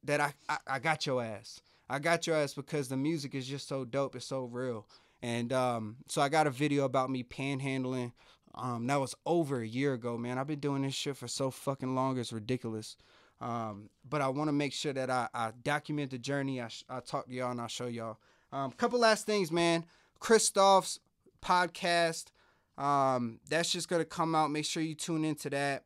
that I got your ass. I got your ass because the music is just so dope. It's so real. And so I got a video about me panhandling. That was over a year ago, man. I've been doing this shit for so fucking long. It's ridiculous. But I want to make sure that I document the journey. I talk to y'all and I'll show y'all. Couple last things, man. Christoph's podcast. That's just gonna come out. Make sure you tune into that.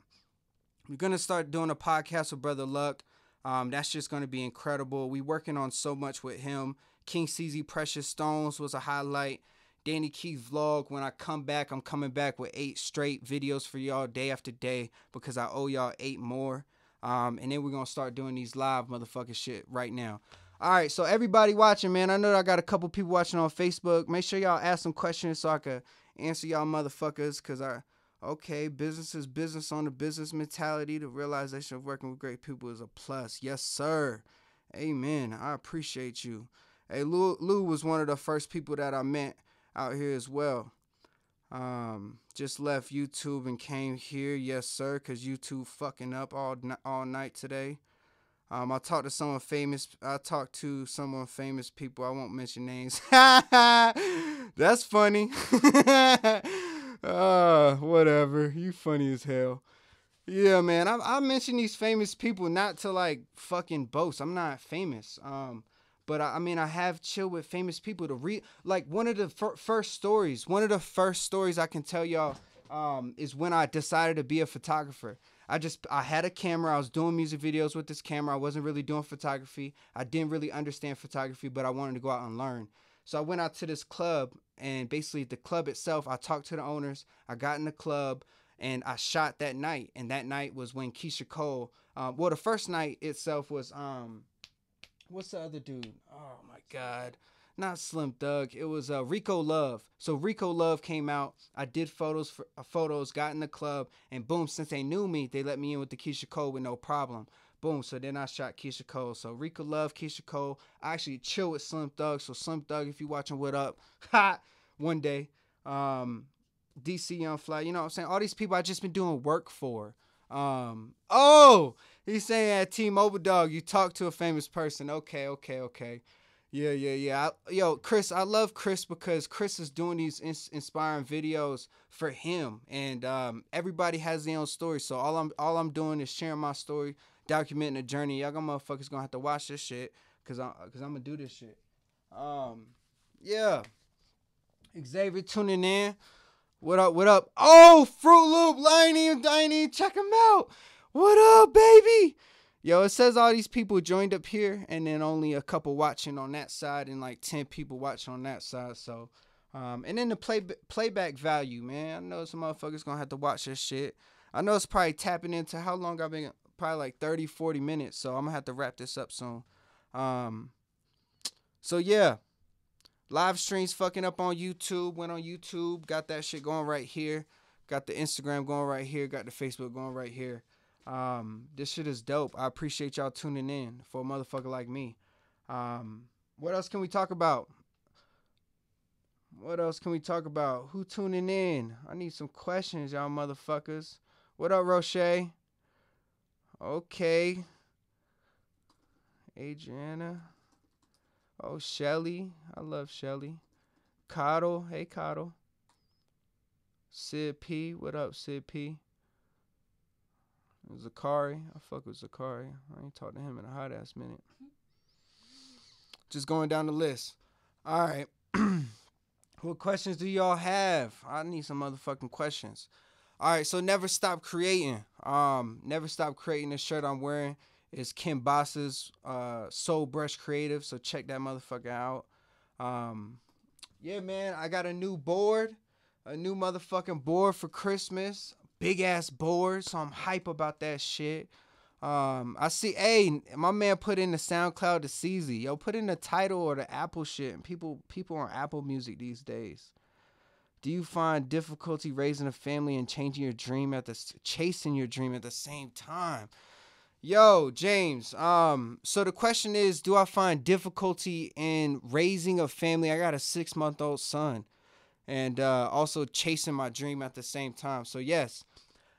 We're gonna start doing a podcast with Brother Luck. That's just gonna be incredible. We working on so much with him. King CZ Precious Stones was a highlight. Danny Keith vlog. When I come back, I'm coming back with 8 straight videos for y'all day after day because I owe y'all 8 more. And then we're gonna start doing these live motherfucking shit right now. All right, so everybody watching, man, I know I got a couple people watching on Facebook. Make sure y'all ask some questions so I can answer y'all motherfuckers. Okay, business is business on the business mentality. The realization of working with great people is a plus. Yes, sir. Amen. I appreciate you. Hey, Lou was one of the first people that I met out here as well. Just left YouTube and came here. Yes, sir, because YouTube fucking up all night today. I talked to someone famous. People. I won't mention names. That's funny. Whatever. You funny as hell. Yeah, man. I mention these famous people not to like fucking boast. I'm not famous. But I mean, I have chilled with famous people to read. Like one of the first stories. One of the first stories I can tell y'all is when I decided to be a photographer. I had a camera. I was doing music videos with this camera. I wasn't really doing photography. I didn't really understand photography, but I wanted to go out and learn. So I went out to this club, and basically the club itself, I talked to the owners. I got in the club, and I shot that night. And that night was when Keisha Cole, well, the first night itself was, what's the other dude? Oh my God. Not Slim Thug. It was Rico Love. So Rico Love came out. I did photos, got in the club, and boom, since they knew me, they let me in with the Keisha Cole with no problem. Boom, so then I shot Keisha Cole. So Rico Love, Keisha Cole. I actually chill with Slim Thug. So Slim Thug, if you watching What Up, ha, one day. DC Young Fly, you know what I'm saying? All these people I just been doing work for. He's saying at T-Mobile Dog, you talk to a famous person. Okay. Yeah. Yo, Chris, I love Chris because Chris is doing these inspiring videos for him, and everybody has their own story. So all I'm doing is sharing my story, documenting the journey. Y'all motherfuckers gonna have to watch this shit because I'm gonna do this shit. Yeah. Xavier tuning in. What up? Oh, Fruit Loop, I ain't even check him out. What up, baby? Yo, it says all these people joined up here, and then only a couple watching on that side, and like 10 people watching on that side. So, and then the playback value, man. I know some motherfuckers gonna have to watch this shit. I know it's probably tapping into how long I've been, probably like 30, 40 minutes. So I'm gonna have to wrap this up soon. So yeah. Live streams fucking up on YouTube. Went on YouTube. Got that shit going right here. Got the Instagram going right here. Got the Facebook going right here. This shit is dope. I appreciate y'all tuning in for a motherfucker like me. What else can we talk about? Who tuning in? I need some questions, y'all motherfuckers. What up, Roche? Okay. Adriana. Oh, Shelly. I love Shelly. Coddle. Hey, Coddle. Sid P. What up, Sid P? Zakari. I fuck with Zakari. I ain't talked to him in a hot ass minute. Just going down the list. All right. What questions do y'all have? I need some motherfucking questions. All right. So never stop creating. Never stop creating. The shirt I'm wearing is Kim Boss's Soul Brush Creative. So check that motherfucker out. Yeah, man. I got a new board. A new motherfucking board for Christmas. Big ass board. So I'm hype about that shit. I see, hey, my man put in the SoundCloud to CZ. Yo, put in the title or the Apple shit. And people on Apple Music these days. Do you find difficulty raising a family and chasing your dream at the same time? Yo, James. So the question is, do I find difficulty in raising a family? I got a 6-month-old son, and also chasing my dream at the same time. So yes,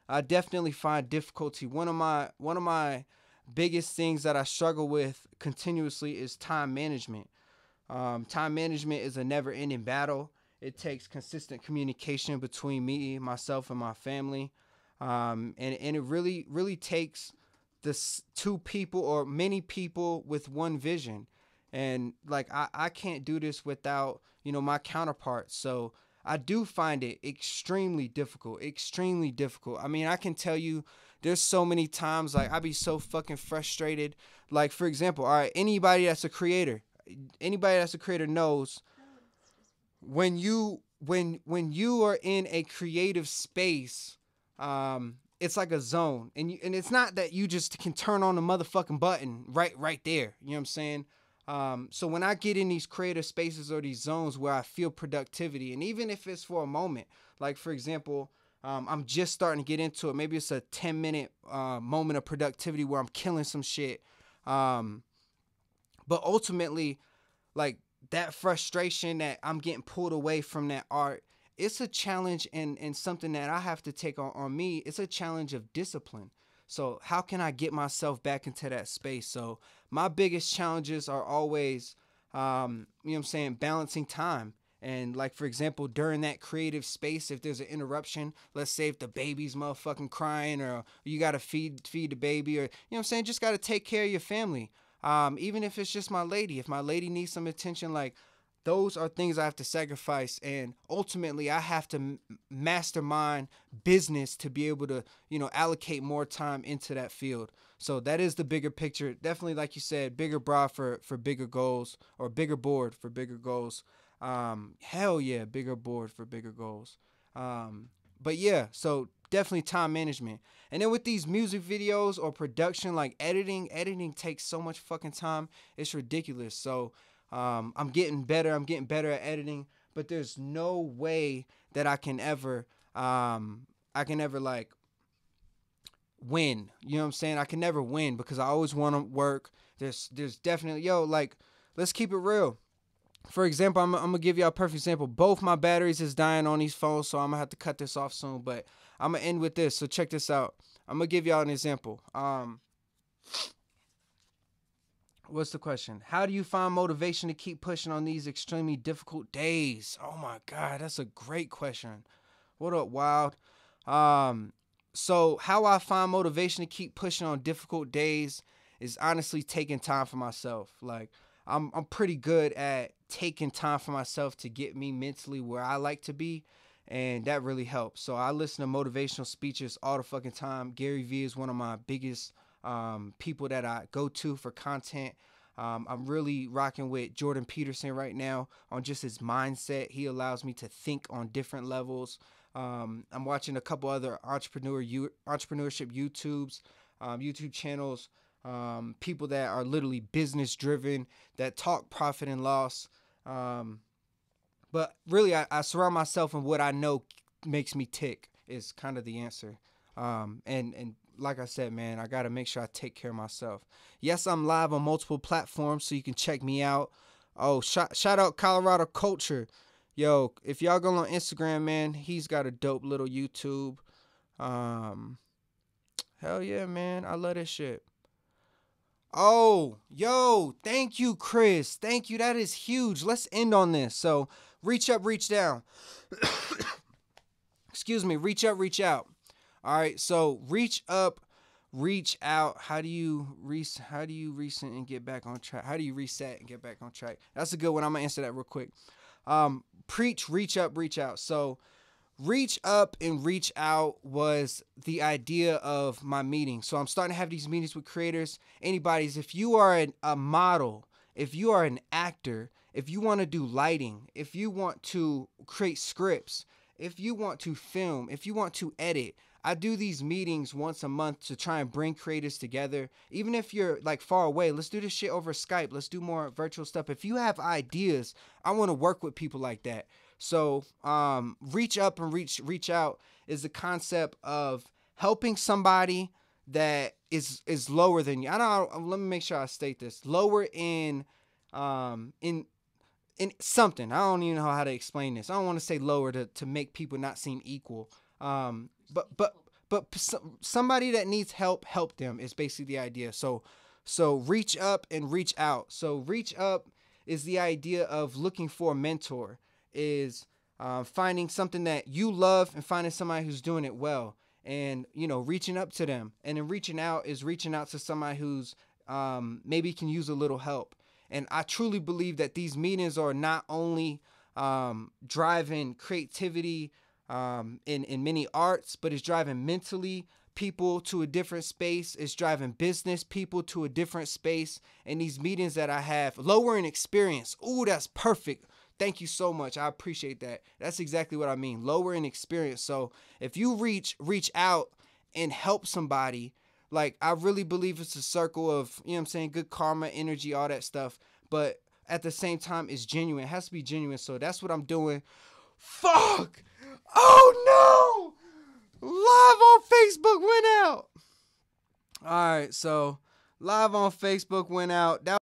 I definitely find difficulty. One of my biggest things that I struggle with continuously is time management. Time management is a never ending battle. It takes consistent communication between me, myself, and my family. And it really takes this two people or many people with one vision. And like, I can't do this without, my counterparts. So I do find it extremely difficult, extremely difficult. I mean, I can tell you there's so many times like I be so fucking frustrated. Like, for example, all right, anybody that's a creator knows when you are in a creative space, it's like a zone, and it's not that you just can turn on the motherfucking button right there. You know what I'm saying? So when I get in these creative spaces or these zones where I feel productivity, and even if it's for a moment, like for example, I'm just starting to get into it. Maybe it's a 10-minute moment of productivity where I'm killing some shit. Um, but ultimately, like that frustration that I'm getting pulled away from that art, it's a challenge and something that I have to take on me. It's a challenge of discipline. So how can I get myself back into that space? So my biggest challenges are always, you know what I'm saying, balancing time. And like, for example, during that creative space, if there's an interruption, let's say if the baby's motherfucking crying or you got to feed the baby, or, you know what I'm saying, just got to take care of your family. Even if it's just my lady, if my lady needs some attention, like those are things I have to sacrifice. And ultimately I have to mastermind business to be able to, allocate more time into that field. So that is the bigger picture. Definitely, like you said, bigger bra for bigger goals, or bigger board for bigger goals. Hell yeah, bigger board for bigger goals. But yeah, so definitely time management. And then with these music videos or production, like editing takes so much fucking time. It's ridiculous. So I'm getting better. I'm getting better at editing, but there's no way that I can ever like win. You know what I'm saying? I can never win because I always want to work. There's definitely, like, let's keep it real. For example, I'm gonna give y'all a perfect example. Both my batteries is dying on these phones, so I'm gonna have to cut this off soon. But I'm gonna end with this. So check this out. I'm gonna give y'all an example. What's the question? How do you find motivation to keep pushing on these extremely difficult days? Oh my God, that's a great question. What up, Wild? So how I find motivation to keep pushing on difficult days is honestly taking time for myself. Like, I'm pretty good at taking time for myself to get me mentally where I like to be, and that really helps. So I listen to motivational speeches all the fucking time. Gary Vee is one of my biggest people that I go to for content. I'm really rocking with Jordan Peterson right now on just his mindset. He allows me to think on different levels. I'm watching a couple other entrepreneurship YouTube channels. People that are literally business driven, that talk profit and loss. But really, I surround myself in what I know makes me tick is kind of the answer. And like I said, man, I got to make sure I take care of myself. Yes, I'm live on multiple platforms, so you can check me out. Oh, shout out Colorado Culture. Yo, if y'all go on Instagram, man, he's got a dope little YouTube. Hell yeah, man. I love this shit. Oh, yo, thank you, Chris. Thank you. That is huge. Let's end on this. So, reach up, reach down. Excuse me, reach up, reach out. All right, so reach up, reach out. How do you reset and get back on track? How do you reset and get back on track? That's a good one. I'm gonna answer that real quick. Preach, reach up, reach out. So reach up and reach out was the idea of my meeting. So I'm starting to have these meetings with creators. Anybody's, if you are a model, if you are an actor, if you want to do lighting, if you want to create scripts, if you want to film, if you want to edit, I do these meetings once a month to try and bring creators together. Even if you're like far away, let's do this shit over Skype. Let's do more virtual stuff. If you have ideas, I want to work with people like that. So reach up and reach out is the concept of helping somebody that is lower than you. I don't. Let me make sure I state this. Lower in something. I don't even know how to explain this. I don't want to say lower to make people not seem equal. but somebody that needs help, help them is basically the idea. So reach up and reach out. So reach up is the idea of looking for a mentor, is finding something that you love and finding somebody who's doing it well, and reaching up to them. And then reaching out is reaching out to somebody who's maybe can use a little help. And I truly believe that these meetings are not only driving creativity in many arts, but it's driving mentally people to a different space. It's driving business people to a different space. And these meetings that I have, lowering experience. Ooh, that's perfect. Thank you so much. I appreciate that. That's exactly what I mean. Lowering experience. So if you reach out and help somebody, like, I really believe it's a circle of, good karma, energy, all that stuff. But at the same time, it's genuine. It has to be genuine. So that's what I'm doing. Fuck! Oh no! Live on Facebook went out. All right, so live on Facebook went out. That